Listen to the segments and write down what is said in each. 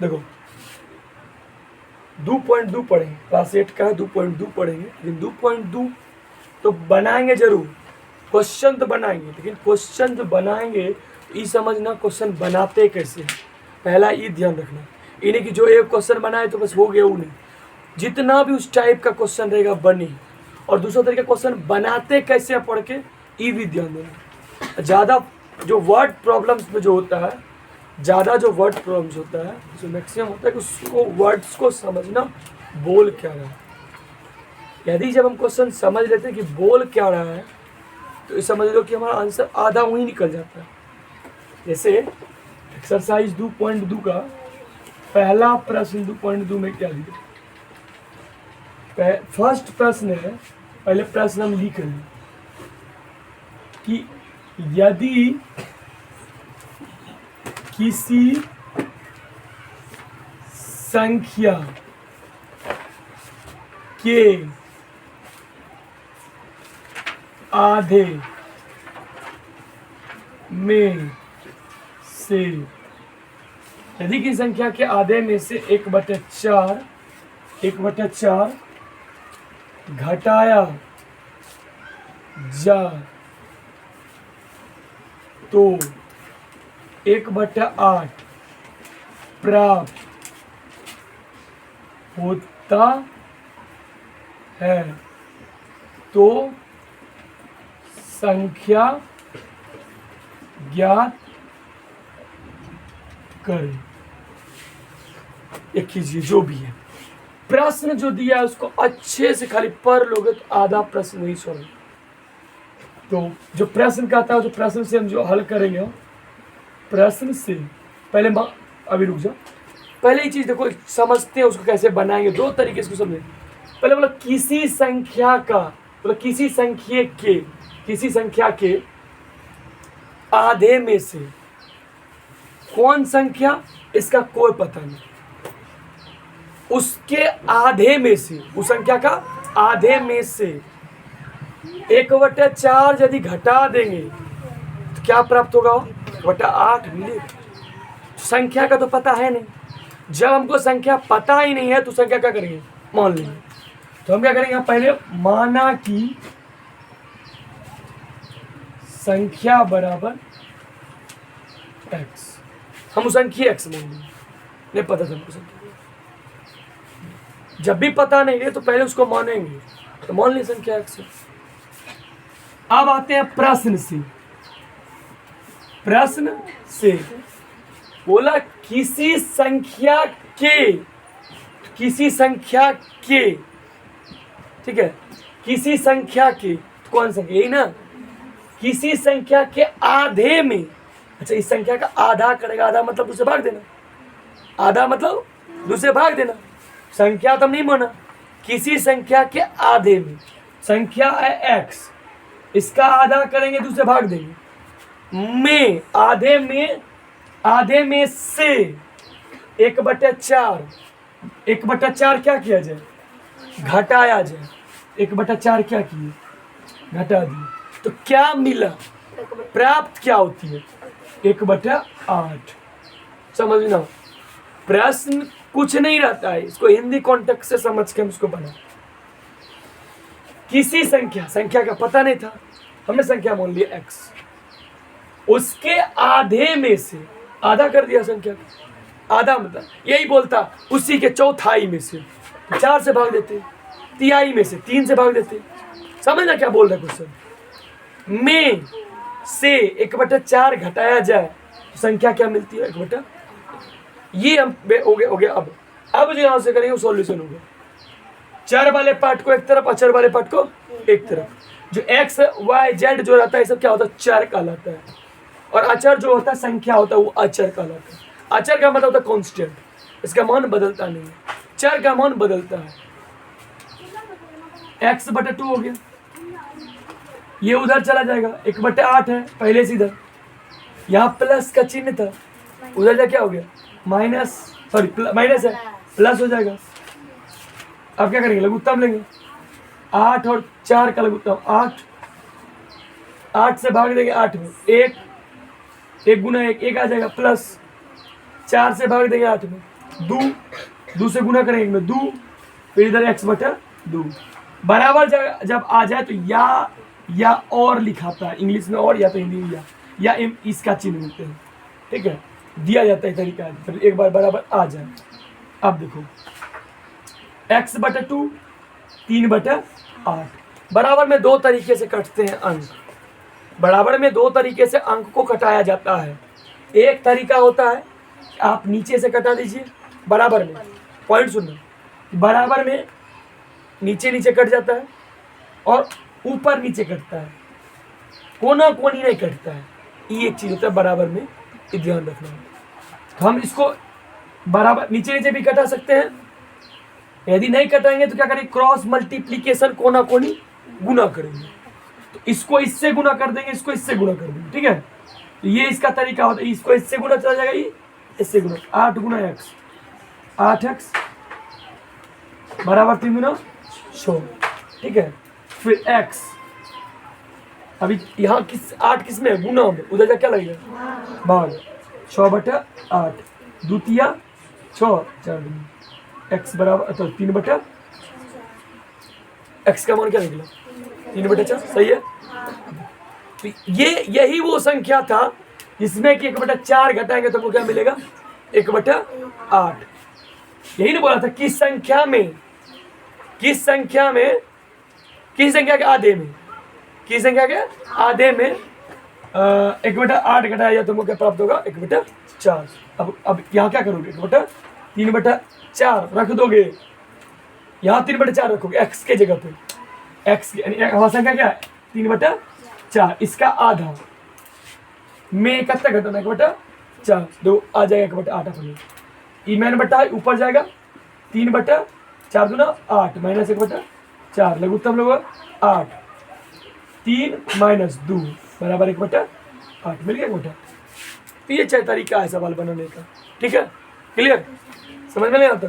देखो 2.2 पढ़ेंगे, क्लास 8 का है, 2.2 पढ़ेंगे, लेकिन 2.2 तो बनाएंगे जरूर, क्वेश्चन तो बनाएंगे, लेकिन क्वेश्चन जो बनाएंगे तो ये समझना क्वेश्चन बनाते कैसे। पहला ये ध्यान रखना, ये नहीं कि जो एक क्वेश्चन बनाए तो बस हो गया, वो नहीं। जितना भी उस टाइप का क्वेश्चन रहेगा बनी, और दूसरा तरीका क्वेश्चन बनाते कैसे पढ़ के, ये भी ध्यान देना। ज़्यादा जो वर्ड प्रॉब्लम्स में जो होता है, ज़्यादा जो वर्ड प्रॉब्लम्स होता है, जो मैक्सिमम होता है कि उसको वर्ड्स को समझना बोल क्या रहा है। यदि जब हम क्वेश्चन समझ लेते हैं कि बोल क्या रहा है, तो ये समझ लो कि हमारा आंसर आधा वहीं निकल जाता है। जैसे एक्सरसाइज 2.2 का पहला प्रश्न 2.2 में क्या दिया, फर्स्ट प्रश्न है, पहले प्रश्न हम लिख रहे हैं कि यदि किसी संख्या के आधे में से, यदि किसी संख्या के आधे में से 1/4 घटाया जाए तो 1/8 प्राप्त होता है, तो संख्या ज्ञात करें। एक कीजिए जो भी है, प्रश्न जो दिया है उसको अच्छे से खाली पढ़ लोगे तो आधा प्रश्न नहीं सॉल्व। तो जो प्रश्न कहता है, जो प्रश्न से हम जो हल करेंगे, प्रश्न से पहले अभी रुक जाओ, पहले ही चीज देखो समझते हैं उसको कैसे बनाएंगे। दो तरीके से समझे। पहले बोला किसी संख्या का, बोला किसी संख्या के आधे में से, कौन संख्या इसका कोई पता नहीं, उसके आधे में से, उस संख्या का आधे में से 1/4 यदि घटा देंगे तो क्या प्राप्त होगा, 1/8 मिलेगा। संख्या का तो पता है नहीं, जब हमको संख्या पता ही नहीं है तो संख्या क्या करेंगे, मान लेंगे। तो हम क्या करेंगे, पहले माना कि संख्या बराबर x, हम उस संख्या x मान लेंगे, नहीं पता था हमको संख्या। जब भी पता नहीं है तो पहले उसको मानेंगे, तो मान ली संख्या x। अब आते हैं प्रश्न से बोला किसी संख्या के, ठीक है, किसी संख्या के, तो कौन संख्या, यही ना, किसी संख्या के आधे में, अच्छा इस संख्या का आधा करेगा, आधा मतलब दूसरे भाग देना, आधा मतलब दूसरे भाग देना, संख्या तो नहीं माना, किसी संख्या के आधे में, संख्या है x, इसका आधा करेंगे दूसरे भाग देंगे, में आधे में से 1/4, 1/4 क्या किया जाए, घटाया जाए, 1/4 क्या किए, घटा दिए, तो क्या मिला, प्राप्त क्या होती है, 1/8। समझना, प्रश्न कुछ नहीं रहता है, इसको हिंदी कॉन्टेक्स्ट से समझ के हम उसको बना। किसी संख्या का पता नहीं था, हमने संख्या मान लिया x, उसके आधे में से, आधा कर दिया संख्या का, आधा मतलब यही बोलता उसी के चौथाई में से, 4 से भाग देते, तिहाई में से 3 से भाग देते। समझना क्या बोल रहा है क्वेश्चन, में से 1/4 घटाया जाए तो संख्या क्या मिलती है, 1/, ये हम हो गया। अब जो यहां से करेंगे वो सॉल्यूशन होगा, चर वाले पार्ट को एक तरफ, अचर वाले पार्ट को एक तरफ। जो x y z जो रहता है सब क्या होता है, चर कहलाता है, और अचर जो होता है संख्या होता है वो अचर कहलाता है। अचर का मतलब होता है कांस्टेंट, इसका मान बदलता नहीं है, चर का मान बदलता है। x/2 हो गया, ये उधर चला जाएगा, 1/8 है पहले से, इधर यहाँ प्लस का चिन्ह था, उधर जा क्या हो गया, माइनस है, प्लस हो जाएगा। अब क्या करेंगे, लघुत्तम लेंगे, 8 और 4 का लघुत्तम 8 से भाग देंगे 8 में, 1 गुना 1 आ जाएगा, प्लस 4 से भाग देंगे 8 में, दो, दो से गुना करेंगे में दो, फिर इधर x बटा दो बराबर जब आ जाए तो या और लिखाता है इंग्लिश में, और या तो हिंदी में या इसका चिन्ह होते हैं, ठीक है, दिया जाता है तरीका है, तो एक बार बराबर आ जाए। अब देखो x बटा 2 3/8 बराबर में दो तरीके से कटते हैं अंक, बराबर में दो तरीके से अंक को कटाया जाता है। एक तरीका होता है आप नीचे से कटा दीजिए बराबर में, पॉइंट सुनना, बराबर में नीचे नीचे कट जाता है और ऊपर नीचे कटता है, कोना कोनी नहीं कटता है, ये एक चीज होता है बराबर में, ये ध्यान रखना है। तो हम इसको बराबर नीचे नीचे भी कटा सकते हैं, यदि नहीं कटाएंगे तो क्या करेंगे, क्रॉस मल्टीप्लीकेशन, कोना कोनी गुना करेंगे, तो इसको इससे गुना कर देंगे, इसको इससे गुना कर देंगे, ठीक है, तो ये इसका तरीका होता है, इसको इससे गुना चला जाएगा, ये इससे गुना, 8 गुना x 8x बराबर 3 गुना 6, ठीक है, फिर x अभी यहाँ किस 8 किस में गुना में, उधर का क्या लगेगा भाग, 6/8 द्वितीय 6 4 x बराबर तो 3/, x का मान क्या निकला 3/4, सही है। तो यही वो संख्या था जिसमें कि 1/4 घटाएंगे तो हमको क्या मिलेगा 1/8। यही ना बोला था किस संख्या के आधे में, किस संख्या के आधे में 1/8 घटाया जाए तो हमको क्या प्राप्त होगा 1/4। अब यहाँ क्या करोगे 3/4 रख दोगे, यहाँ 3/4 रखोगे x के जगह पे, x हमारी संख्या क्या है 3/4, इसका आधा में कितना घटाना 1/4, दो आ जाएगा 1/8 अपने, ई मैंने बटा ऊपर जाएगा 3/4 दूना 8 माइनस 1/4 लघुत्तम लोग 8, 3 माइनस 2 बराबर 1/8 मिल गया 1/8। तो ये चाहे तरीका है सवाल बनाने का, ठीक है, क्लियर, समझ में नहीं आता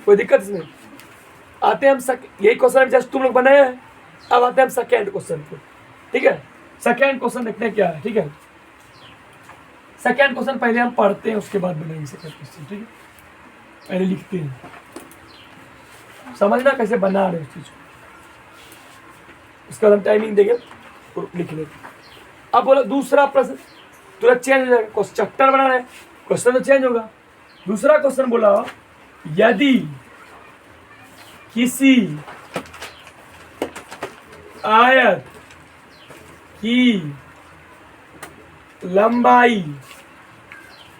कोई दिक्कत इसमें। आते हैं हम यही क्वेश्चन जस्ट तुम लोग बनाए हैं, अब आते हैं हम सेकेंड क्वेश्चन पे, ठीक है। सेकेंड क्वेश्चन देखते हैं क्या है, ठीक है, सेकेंड क्वेश्चन पहले हम पढ़ते हैं उसके बाद बनाएंगे सेकेंड क्वेश्चन, ठीक है, पहले लिखते हैं, समझना कैसे बना रहे उस चीज को, उसका हम टाइमिंग देंगे और लिख लेते। अब बोलो दूसरा प्रश्न तुरंत चेंज हो जाएगा, चैप्टर बना रहे क्वेश्चन तो चेंज होगा। दूसरा क्वेश्चन बोला यदि किसी आयत की लंबाई,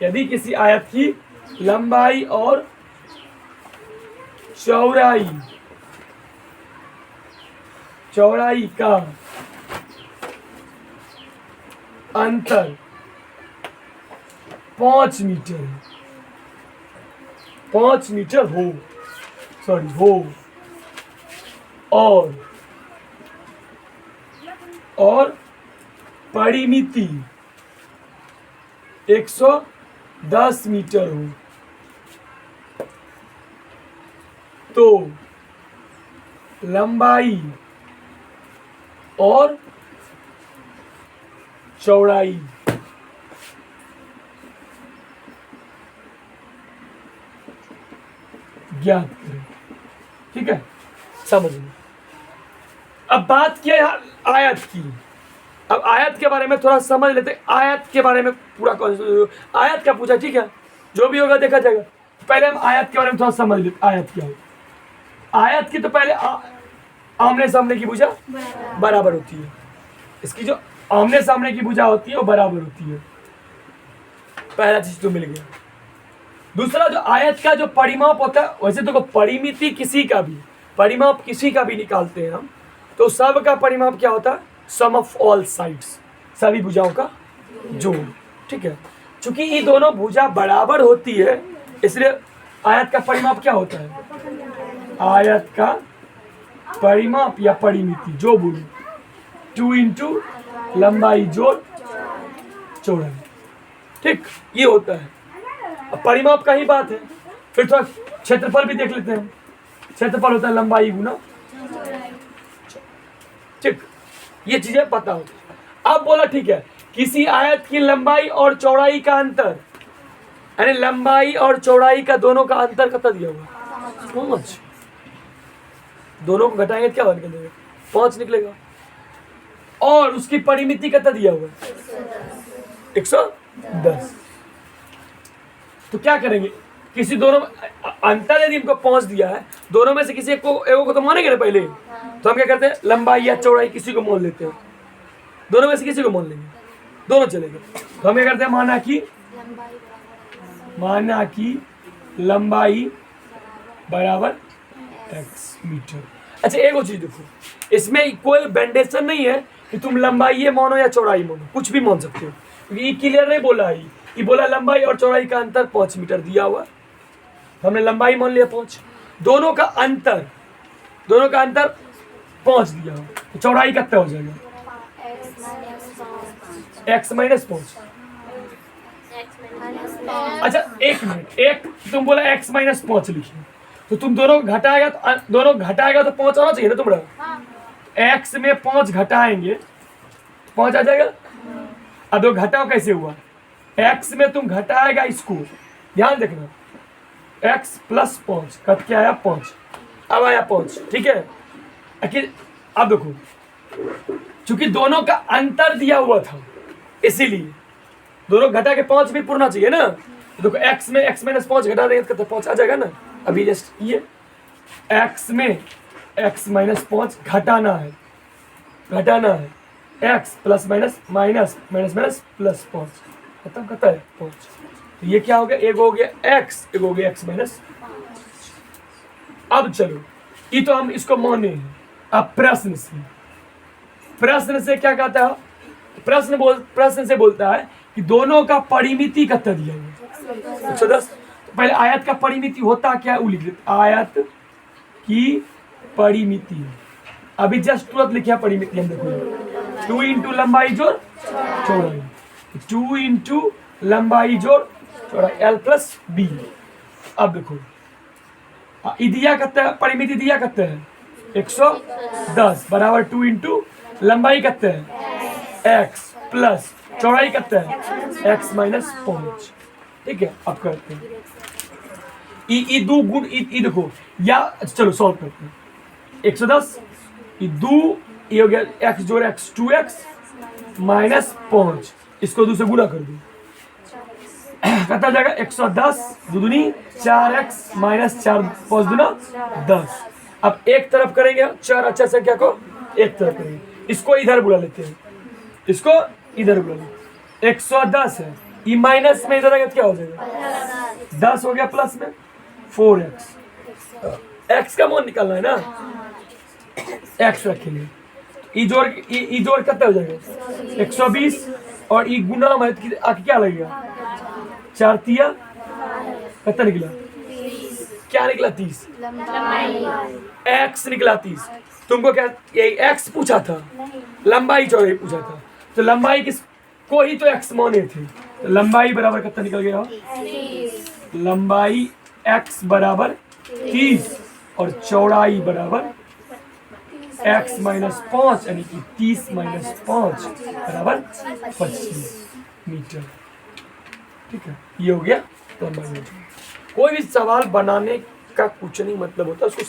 यदि किसी आयत की लंबाई और चौड़ाई का अंतर 5 मीटर है, 5 मीटर हो और परिमिति 110 मीटर हो, तो लंबाई और चौड़ाई ज्ञात करें, ठीक है, समझ में। अब बात किया यहाँ आयत की, अब आयत के बारे में थोड़ा समझ लेते हैं, आयत के बारे में पूरा आयत क्या पूछा, ठीक है, जो भी होगा देखा जाएगा, पहले हम आयत के बारे में थोड़ा समझ लेते, आयत क्या है। आयत की तो पहले आमने सामने की भुजा बराबर होती है, इसकी जो आमने सामने की भुजा होती है वो बराबर होती है, पहला चीज तो मिल गया। दूसरा जो आयत का जो परिमाप होता है, वैसे तो परिमिति किसी का भी, परिमाप किसी का भी निकालते हैं हम, तो सब का परिमाप क्या होता है, सम ऑफ ऑल साइड्स, सभी भुजाओं का जोड़, ठीक है। चूंकि ये दोनों भुजा बराबर होती है इसलिए आयत का परिमाप क्या होता है, आयत का परिमाप या परिमिति जो बोलो 2 इंटू लंबाई जोड़ चौड़ाई, ठीक, ये होता है। अब परिमाप का ही बात है, फिर थोड़ा क्षेत्रफल भी देख लेते हैं, क्षेत्रफल होता है लंबाई गुना, ठीक, ये चीजें पता होती। अब बोला ठीक है, किसी आयत की लंबाई और चौड़ाई का अंतर यानी लंबाई और चौड़ाई का दोनों का अंतर कितना दिया हुआ? 5। दोनों को घटाएंगे क्या निकलेगा? 5 निकलेगा। और उसकी परिमिति कितना दिया हुआ? 110। तो क्या करेंगे? किसी दोनों अंतर यदि हमको 5 दिया है, दोनों में से किसी को तो मानेंगे ना पहले। तो हम क्या करते हैं, लंबाई या चौड़ाई किसी को मान लेते हैं, दोनों में से किसी को मान लेंगे, दोनों चलेंगे। तो हम क्या करते हैं, माना कि लंबाई बराबर x मीटर। अच्छा एक और चीज देखो, इसमें कोई बैंडेशन नहीं है कि तुम लंबाई मानो या चौड़ाई मानो, कुछ भी मान सकते हो, क्योंकि ये क्लियर नहीं बोला है। ये बोला लंबाई और चौड़ाई का अंतर 5 मीटर दिया हुआ, हमने लंबाई मान लिया 5, दोनों का अंतर 5 दिया हुआ, तो चौड़ाई कितना हो जाएगा? x minus 5। अच्छा एक मिनट, एक तुम बोला x माइनस 5 लिखिए, तो तुम दोनों घटाएगा तो 5 आना चाहिए ना तुम्हारा। x में 5 घटाएंगे 5 आ जाएगा। अब दो घटाओ कैसे हुआ? x में तुम घटाएगा इसको, ध्यान देखना, x प्लस 5 कट के आया 5, अब आया 5, ठीक है। अब देखो, चूंकि दोनों का अंतर दिया हुआ था इसीलिए दोनों घटा के 5 भी पूर्णा चाहिए ना। तो देखो x में x माइनस 5 घटा देंगे तो 5 आ जाएगा ना। अभी जस्ट ये x में x माइनस 5 घटाना है, x plus minus minus minus minus plus 5 खत्म करता है 5। तो ये क्या हो गया? एक हो गया x, एक हो गया x माइनस। अब चलो, ये तो हम इसको माने हैं। अब प्रश्न से क्या कहता है? प्रश्न से बोलता है कि दोनों का परिमिति कितना दिया है? 110। तो पहले आयत का परिमिति होता क्या वो लिख लेते, आयत की परिमिति। अभी जस्ट तुरंत लिखा परिमिति, हम देखो 2 इंटू लंबाई जोड़ चौड़ाई, 2 इंटू लंबाई जोड़ चौड़ाई l प्लस b। अब देखो दिया कितना, परिमिति दिया कितना है? 110 बराबर 2 इंटू लंबाई कितना है? x प्लस चौड़ाई कितना है? x माइनस 5, ठीक है। अब करते हैं ई दो गुण ई देखो, या चलो सॉल्व करते हैं। 110 ये हो गया x जोड़ x 2x माइनस 5, इसको 2 से गुणा कर दो, कितना जाएगा? 110 दूनी 4x माइनस 4 5 दूना 10। अब एक तरफ करेंगे 4 अच्छा संख्या को एक तरफ करेंगे, इसको इधर बुला लेते हैं, इसको इधर बुला लेते। 110 है, ये माइनस में इधर आएगा क्या हो जाएगा? 10 हो गया, प्लस में 4x, x का मान निकालना है ना, x रखेंगे। ई जोड़ कितना हो जाएगा? 120 और ई गुना में क्या लगेगा? 4 तिया कितना निकला? क्या निकला? 30। x निकला 30। तुमको क्या यही x पूछा था? लंबाई चौड़ाई पूछा था, तो लंबाई किसको ही तो x माने थे, तो लंबाई बराबर कितना निकल गया? लंबाई x बराबर 30 और चौड़ाई बराबर x माइनस 5, यानी कि 30 माइनस 5 बराबर 25 मीटर, ठीक है। ये हो गया लंबाई। कोई भी सवाल बनाने का कुछ नहीं मतलब होता, उसको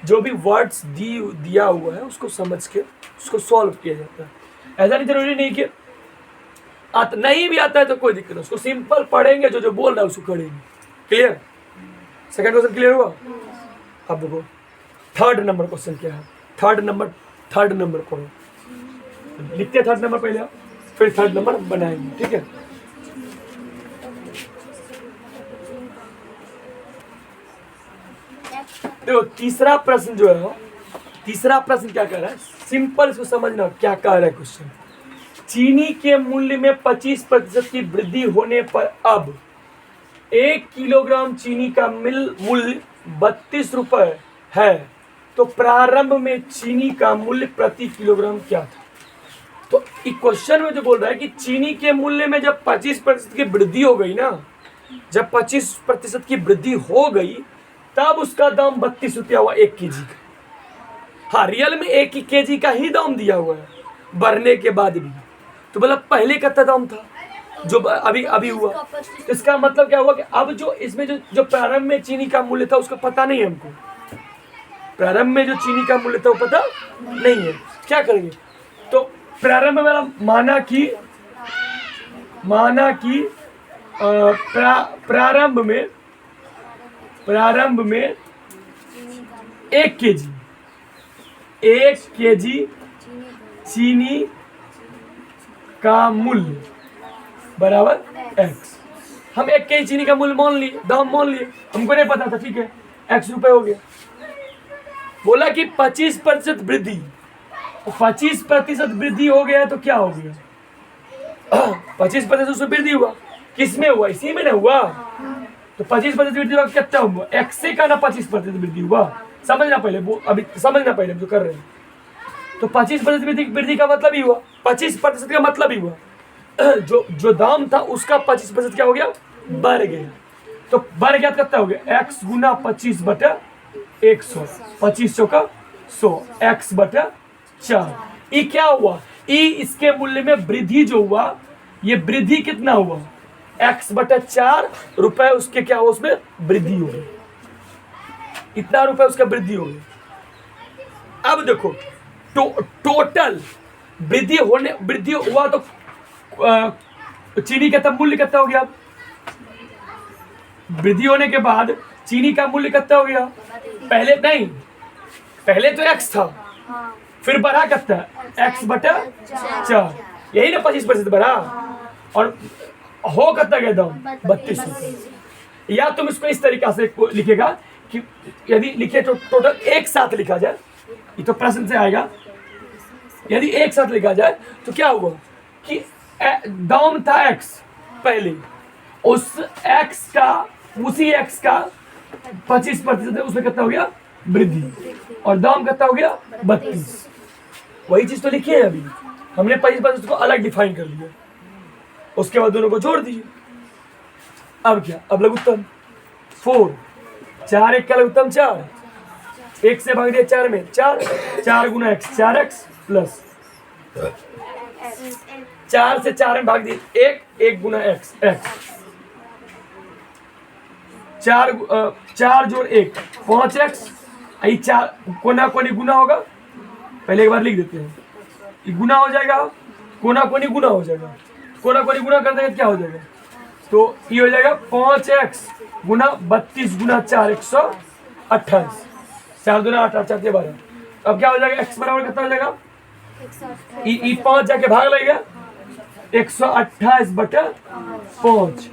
जो भी वर्ड्स दिया हुआ है उसको समझ के उसको सॉल्व किया जाता है। ऐसा नहीं जरूरी नहीं कि नहीं भी आता है तो कोई दिक्कत नहीं, उसको सिंपल पढ़ेंगे, जो बोल रहा है उसको करेंगे। क्लियर? सेकंड क्वेश्चन क्लियर हुआ? अब देखो थर्ड नंबर क्वेश्चन क्या है। थर्ड नंबर पढ़ो, लिखते थर्ड नंबर पहले, फिर थर्ड नंबर बनाएंगे, ठीक है। देखो तीसरा प्रश्न जो है, तीसरा प्रश्न क्या कह रहा है, सिंपल इसको समझना क्या कह रहा है क्वेश्चन। चीनी के मूल्य में 25% की वृद्धि होने पर अब 1 किलोग्राम चीनी का मूल्य 32 रुपए है, तो प्रारंभ में चीनी का मूल्य प्रति किलोग्राम क्या था? तो इस क्वेश्चन में जो बोल रहा है कि चीनी के मूल्य में जब 25% की वृद्धि हो गई ना, जब 25% की वृद्धि हो गई तब उसका दाम 32 रुपया हुआ 1 केजी का। हाँ, रियल में 1 केजी का ही दाम दिया हुआ है बढ़ने के बाद भी। तो मतलब पहले कितना दाम था? जो अभी अभी हुआ। तो इसका मतलब क्या हुआ कि अब जो इसमें जो प्रारंभ में चीनी का मूल्य था उसका पता नहीं है हमको। प्रारंभ में जो चीनी का मूल्य था वो पता नहीं है। क्या करेंगे? तो प्रारंभ में माना कि प्रारंभ में 1 केजी चीनी का मूल्य बराबर x। हम 1 केजी चीनी का मूल्य मान लिए, दाम मान लिए, हमको नहीं पता था, ठीक है, x रुपए हो गया। बोला कि 25% वृद्धि, तो 25% वृद्धि हो गया तो क्या हो गया? 25% उसमें वृद्धि हुआ, किसमें हुआ? इसी में ना हुआ। तो 25% वृद्धि हुआ, कितना हुआ? x से का ना 25% वृद्धि हुआ। समझना पहले, वो अभी समझना पहले हम जो कर रहे हैं। तो 25% वृद्धि का मतलब ही हुआ, 25% का मतलब ही हुआ जो दाम था उसका 25% क्या हो गया? बढ़ गया। तो बढ़ गया तो कितना हो गया? x गुना 25/100, 2500 का 100, x/4। ये क्या हुआ? ये इसके मूल्य में वृद्धि जो हुआ, ये वृद्धि कितना हुआ? x/4 रुपए उसके क्या हुआ? उसमें वृद्धि हो गई, इतना रुपए उसका वृद्धि हो गई। अब देखो टोटल वृद्धि हुआ तो चीनी का मूल्य कितना हो गया? वृद्धि होने के बाद चीनी का मूल्य कितना हो गया? पहले तो x था, फिर बढ़ा कितना? x/4, यही ना 25% बढ़ा। और हो कितना गया दाम? 32 रुपये। या तुम इसको इस तरीका से लिखेगा कि यदि लिखे तो टोटल एक साथ लिखा जाए, ये तो प्रश्न से आएगा, यदि एक साथ लिखा जाए तो क्या हुआ कि दाम था x पहले, उसी x का 25% उसमें कितना हो गया? वृद्धि, और दाम कितना हो गया? 32। वही चीज तो लिखी है अभी हमने, 25% को अलग डिफाइन कर लिया, उसके बाद दोनों को जोड़ दीजिए। अब क्या? अब लघुत्तम 4, 4 1 का लघुत्तम 4, 1 से भाग दिया 4 में 4, 4 गुना x, 4x प्लस 4 से 4 में भाग दिए 1, 1 गुना x, 4 जोड़ 1 5x। ये 4 कोना कोनी गुना होगा, पहले एक बार लिख देते हैं, ये गुना हो जाएगा, कोना कोनी गुना हो जाएगा, कोना कोनी गुना कर देंगे क्या हो जाएगा? तो ये हो जाएगा 5x गुना 32 गुना 4, 128, 4 दूना 8, 8 4 12। अब क्या हो जाएगा? x बराबर कितना हो जाएगा? 5 जाके भाग लगेगा, 128/5,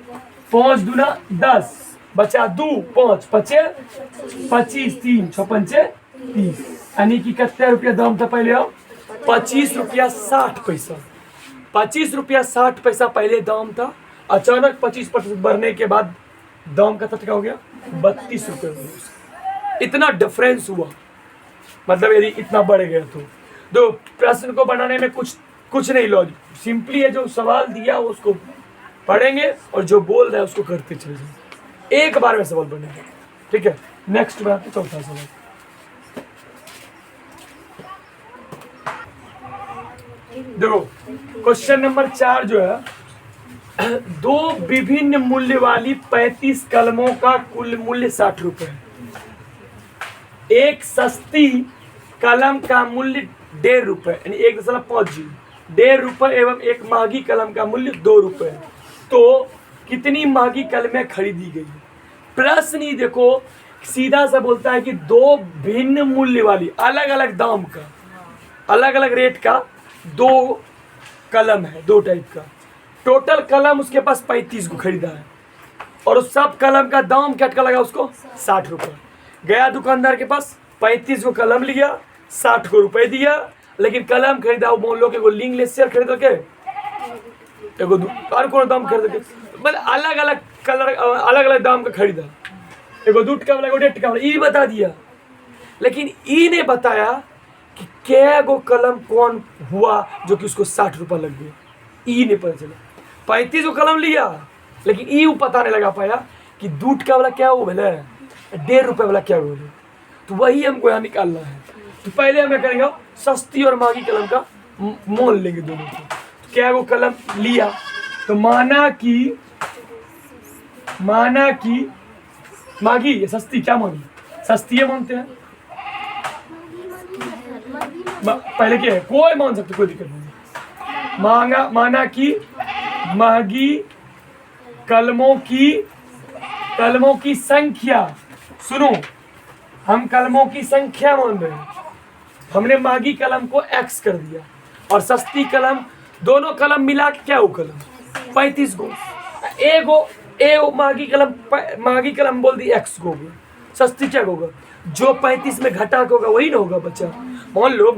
5 दूना 10, बचा 2, 5 5 25, 3 6 5 30, यानी कि कितना रुपया दाम था पहले? 25 रुपया 60 पैसा। 25 रुपया 60 पैसा पहले दाम था, अचानक 25% बढ़ने के बाद दाम का कितना हो गया? 32 रुपये हो गया। इतना डिफरेंस हुआ, मतलब यदि इतना बढ़ गया तो प्रश्न को बनाने में कुछ नहीं लॉजिक, सिंपली है जो सवाल दिया उसको पढ़ेंगे और जो बोल रहा है उसको करते चले जाएंगे, एक बार में सवाल बनेगा। ठीक है, नेक्स्ट बनाते चौथा सवाल। देखो क्वेश्चन नंबर 4 जो है, 2 विभिन्न मूल्य वाली 35 कलमों का कुल मूल्य 60 रुपए। एक सस्ती कलम का मूल्य 1.5 रुपए, यानी 1.5 जी, 1.5 रुपए, एवं एक महंगी कलम का मूल्य 2 रुपए। तो कितनी महंगी कलमें खरीदी गई? प्रश्न ही देखो सीधा सा बोलता है कि 2 भिन्न मूल्य वाली, अलग अलग दाम का, अलग अलग रेट का 2 कलम है, 2 टाइप का। टोटल कलम उसके पास 35 को खरीदा है, और उस सब कलम का दाम क्या लगा उसको? 60 रुपए। गया दुकानदार के पास, 35 को कलम लिया, 60 को रुपए दिया, लेकिन कलम खरीदा वो मान लो कि लिंगलेस शेयर खरीद के एगो और कोनो दाम खरीद के, मतलब अलग अलग कलर, अलग अलग दाम का खरीदा, एगो 2 टका वाला, एगो 1.5 टका वाला, ये बता दिया, लेकिन ये नहीं बताया कि क्या गो कलम कौन हुआ जो कि उसको 60 रुपये लग गए। ये नहीं पता चला। 35 को कलम लिया, लेकिन ये पता नहीं लगा पाया कि 2 टका वाला क्या हो भले, 1.5 रुपये वाला क्या हो। तो वही हमको यहाँ निकालना है। तो पहले हमें करेंगे सस्ती और महंगी कलम का मोल लेंगे दोनों को। तो क्या वो कलम लिया, तो माना कि मागी, ये सस्ती क्या मानी, सस्ती है मानते हैं। पहले क्या है, कोई मान सकते, कोई दिक्कत नहीं। माना कि महंगी कलमों की संख्या, सुनो, हम कलमों की संख्या मान रहे हैं। हमने महंगी कलम को x कर दिया और सस्ती कलम, दोनों कलम मिला के क्या हो कलम 35 गो। महंगी कलम बोल दी x को होगा, सस्ती क्या होगा, जो 35 में घटा के होगा वही ना होगा बच्चा। मान लो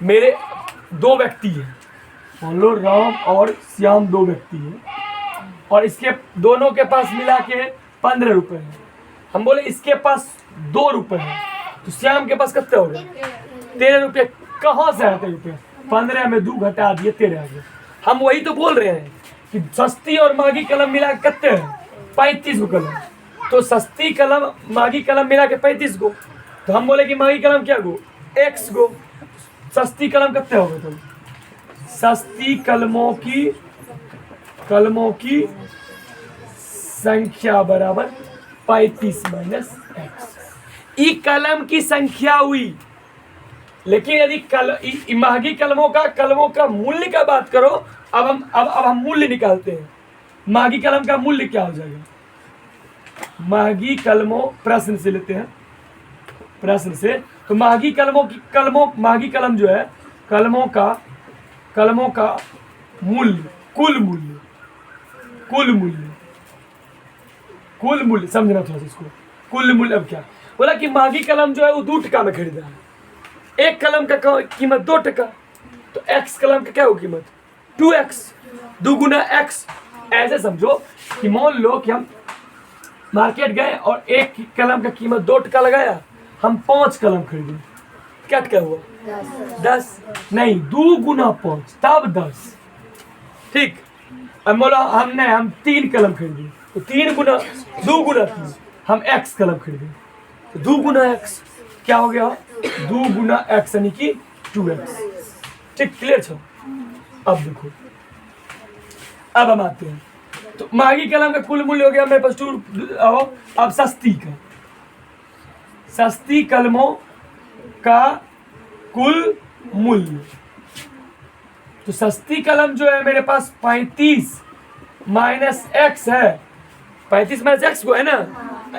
मेरे दो व्यक्ति हैं, मान लो राम और श्याम दो व्यक्ति हैं, और इसके दोनों के पास मिला के 15 रुपए है। हम बोले इसके पास 2 रुपए है, तो श्याम के पास कितने हो गए 13 रुपये। कहाँ से आते रुपये, 15 में 2 घटा दिए 13 आ गए। हम वही तो बोल रहे हैं कि सस्ती और महंगी कलम मिला के कितने हैं 35 गो कलम। तो सस्ती कलम महंगी कलम मिला के 35 गो, तो हम बोले कि महंगी कलम क्या गो x गो, सस्ती कलम कितने हो गए। तो सस्ती कलमों की संख्या बराबर 35 माइनस x। ई कलम की संख्या हुई, लेकिन यदि महंगी कलमों का मूल्य का बात करो, अब हम मूल्य निकालते हैं। महंगी कलम का मूल्य क्या हो जाएगा, महंगी कलमों, प्रश्न से लेते हैं, प्रश्न से। तो महंगी कलम जो है, कलमों का मूल्य, कुल मूल्य समझना थोड़ा सा इसको। कुल मूल्य अब क्या बोला कि महंगी कलम जो है वो 2 टका में खरीदा है, एक कलम का कीमत 2 टका, तो x कलम का क्या हो कीमत 2x, 2 गुना x। ऐसे समझो कि मान लो कि हम मार्केट गए और एक कलम का कीमत 2 टका लगाया, हम 5 कलम खरीदे, क्या टका हुआ 10 नहीं, 2 गुना 5 तब 10, ठीक। अब बोला हम 3 कलम खरीदे, तो 2 गुना 3 हम x कलम खरीदे, तो 2 गुना x क्या हो गया 2 गुना x यानी कि 2x, ठीक, क्लियर छो। अब देखो, अब हम आते हैं, तो महंगी कलम का कुल मूल्य हो गया मेरे पास 2। अब सस्ती कलमों का कुल मूल्य, तो सस्ती कलम जो है मेरे पास 35 माइनस x है, 35 माइनस x को है ना,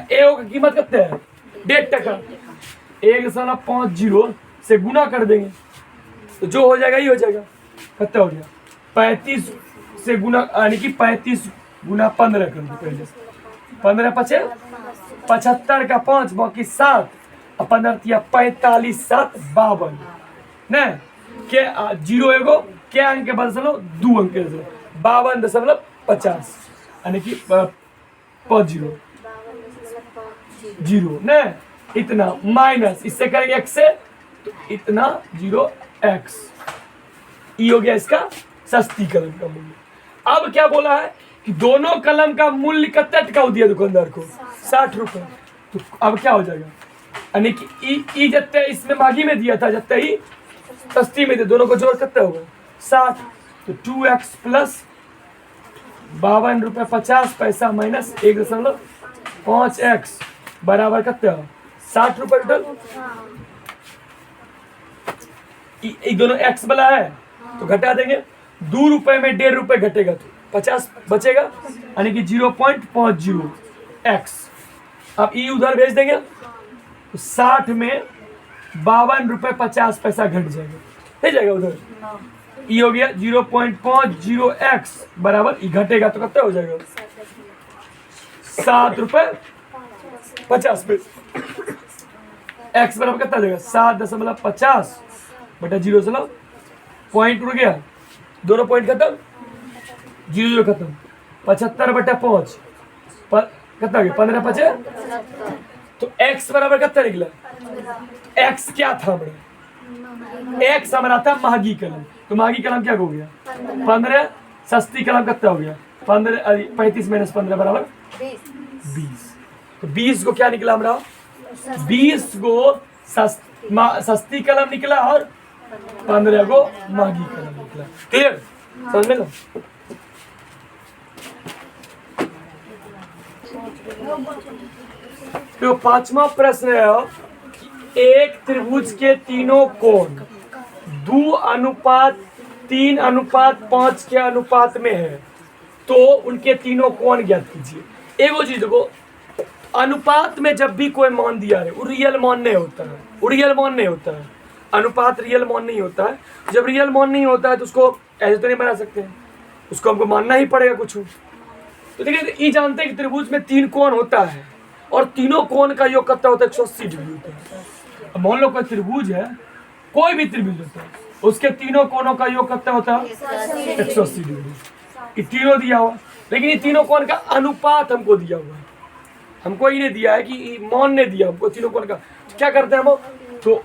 ए का कीमत कितने है 1.5 टका, 1.50 से गुना कर देंगे तो जो हो जाएगा ये हो जाएगा, कितना हो गया 35 से गुना, यानी कि 35 गुना 15 कर दो पहले, 15 पचे 75 का 5 बाकी 7 और 15 45 7 52 न के 0 एगो क्या अंक के बदल 2 अंक के 52.50 यानी कि 0 न, इतना माइनस इससे करेंगे x से, तो इतना 0x, ये हो गया इसका सस्ती कलम का मूल्य। अब क्या बोला है कि दोनों कलम का मूल्य कितना टका दिया दुकानदार को 60 रुपए, तो अब क्या हो जाएगा, यानी कि ई जत्ते इसमें महंगी में दिया था, जत्ते ही सस्ती में दिया, दोनों को जोड़ कितना होगा 60, तो 2x प्लस 52 रुपये 50 पैसा माइनस 1.5x बराबर कितना 60 रुपये टोटल। ये दोनों x वाला है तो घटा देंगे, 2 रुपए में 1.5 रुपए घटेगा तो 50 बचेगा, यानी कि 0.50x। अब ये उधर भेज देंगे तो 60 में 52 रुपये 50 पैसा घट जाएगा, भेज जाएगा उधर, ये हो गया 0.50x बराबर, ये घटेगा तो कितना हो जाएगा 7 रुपये 50 पैसे, x बराबर कितना देगा 7.50 बटा 0 पॉइंट उड़ गया, दोनों पॉइंट खत्म, 0 खत्म, 75 बटा 5 कितना गया 15 पचे, तो x बराबर कितना निकला, x क्या था हमारा, x हमारा था महंगी कलम, तो महंगी कलम क्या हो गया 15, सस्ती कलम कितना हो गया 35 माइनस 15 बराबर 20, तो 20 को क्या निकला हमारा 20 को सस्ती कलम निकला और 15 को महंगी कलम निकला, क्लियर। समझ में ना? तो पांचवा प्रश्न है कि एक त्रिभुज के तीनों कोण 2:3:5 के अनुपात में है, तो उनके तीनों कोण ज्ञात कीजिए। एगो चीज देखो, अनुपात में जब भी कोई मान दिया है वो रियल मान नहीं होता है, वो रियल मान नहीं होता है। अनुपात रियल मान नहीं होता है। जब रियल मान नहीं होता है तो उसको ऐसे तो नहीं बना सकते हैं, उसको हमको मानना ही पड़ेगा कुछ। तो देखिए, ये जानते हैं कि त्रिभुज में 3 कोण होता है और तीनों कोण का योग कितना होता है? 180 डिग्री होता है। अब मान लो कोई त्रिभुज है, कोई भी त्रिभुज होता है, उसके तीनों कोणों का योग कितना होता है? 180 डिग्री। ये तीनों दिया हुआ, लेकिन ये तीनों कोण का अनुपात हमको दिया हुआ है, हमको ही नहीं दिया है कि मान ने दिया हमको तीनों कोण का। तो क्या करते हैं हम? तो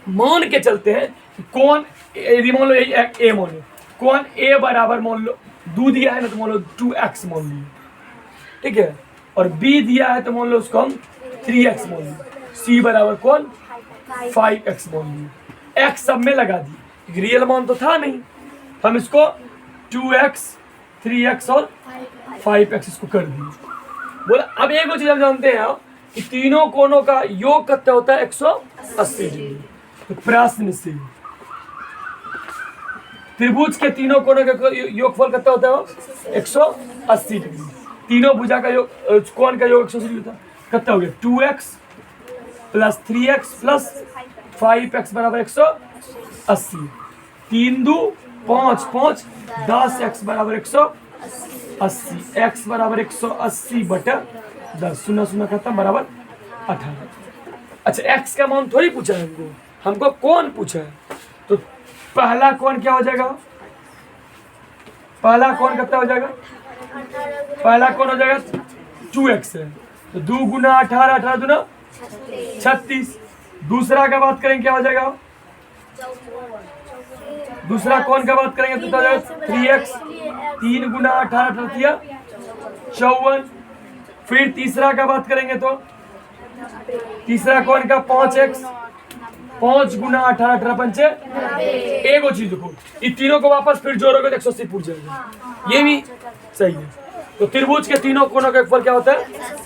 मान के चलते हैं कि कोण, यदि मान लो ए मान लो, कोण ए बराबर मान लो 2 दिया है ना, तो मान लो 2x मान लियो, ठीक है। और b दिया है तो मान लो उसको हम 3x मान लियो, c बराबर कौन 5x मान लियो। x सब में लगा दी, रियल मान तो था नहीं, हम इसको 2x 3x और 5x इसको कर दिए। बोला अब एक चीज हम जानते हैं कि तीनों कोणों का योग कितना होता है? 180 डिग्री। तो प्रश्न से त्रिभुज के तीनों कोणों का योगफल कितना होता है? 180 डिग्री। तीनों भुजा का योग, कोण का योग 180 डिग्री होता है। कितना हो गया? 2x plus 3x plus 5x बराबर 180। 3 2 5 5 10x बराबर 180। x बराबर 180 बटा 10, 0 0 खत्म बराबर 18। अच्छा, x का मान थोड़ी पूछा है हमको, हमको कौन पूछा है। तो पहला कोण क्या हो जाएगा? पहला कोण कितना हो जाएगा? पहला कोण हो जाएगा 2x है, तो 2 गुना 18, 18 दूना 36। दूसरा का बात करेंगे क्या हो जाएगा? दूसरा कोण का बात करेंगे तो हो जाएगा 3x, 3 गुना 18, 18 दिया 54। फिर तीसरा का बात करेंगे तो तीसरा कोण का 5x, 5 गुना 18, 18 पंचे। एक चीज देखो, इन तीनों को वापस फिर जोड़ोगे तो 180 पूछ जाएगा, ये भी सही है। तो त्रिभुज के तीनों कोणों का योगफल क्या होता है?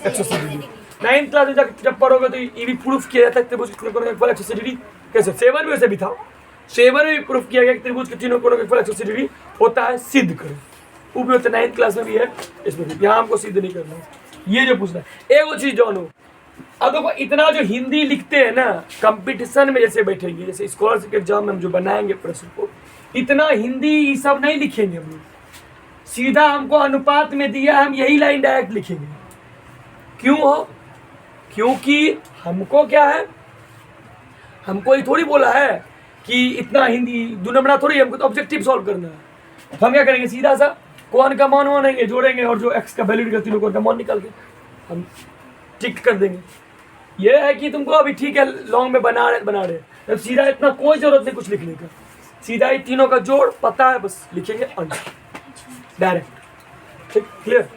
180 डिग्री। 9th क्लास में जब पढ़ोगे तो ये भी प्रूफ किया जाता है त्रिभुज के तीनों कोणों का योगफल 180 डिग्री। कैसे? 7 में वैसे भी था, 7 में भी प्रूफ किया गया कि त्रिभुज के तीनों कोणों का योगफल 180 डिग्री होता है। सिद्ध करें, वो भी होता है 9th क्लास में भी है, इसमें भी। यहाँ हमको सिद्ध नहीं करना है, ये जो पूछना है। एक चीज जानो, अब देखो इतना जो हिंदी लिखते हैं ना कंपटीशन में, जैसे बैठेंगे, जैसे स्कॉलरशिप एग्जाम में हम जो बनाएंगे प्रश्न को, इतना हिंदी ये सब नहीं लिखेंगे हम लोग। सीधा हमको अनुपात में दिया, हम यही लाइन डायरेक्ट लिखेंगे। क्यों हो? क्योंकि हमको क्या है, हमको ये थोड़ी बोला है कि इतना हिंदी 2 नंबर थोड़ी, हमको तो ऑब्जेक्टिव सॉल्व करना है। तो हम क्या करेंगे? सीधा सा कोण का मान मानेंगे, जोड़ेंगे, और जो x का वैल्यू निकलती है कोण का मान निकाल के हम टिक कर देंगे। ये है कि तुमको अभी ठीक है लॉन्ग में बना रहे, तो सीधा इतना कोई जरूरत नहीं कुछ लिखने का, सीधा ही तीनों का जोड़ पता है, बस लिखेंगे आंसर डायरेक्ट। ठीक, क्लियर?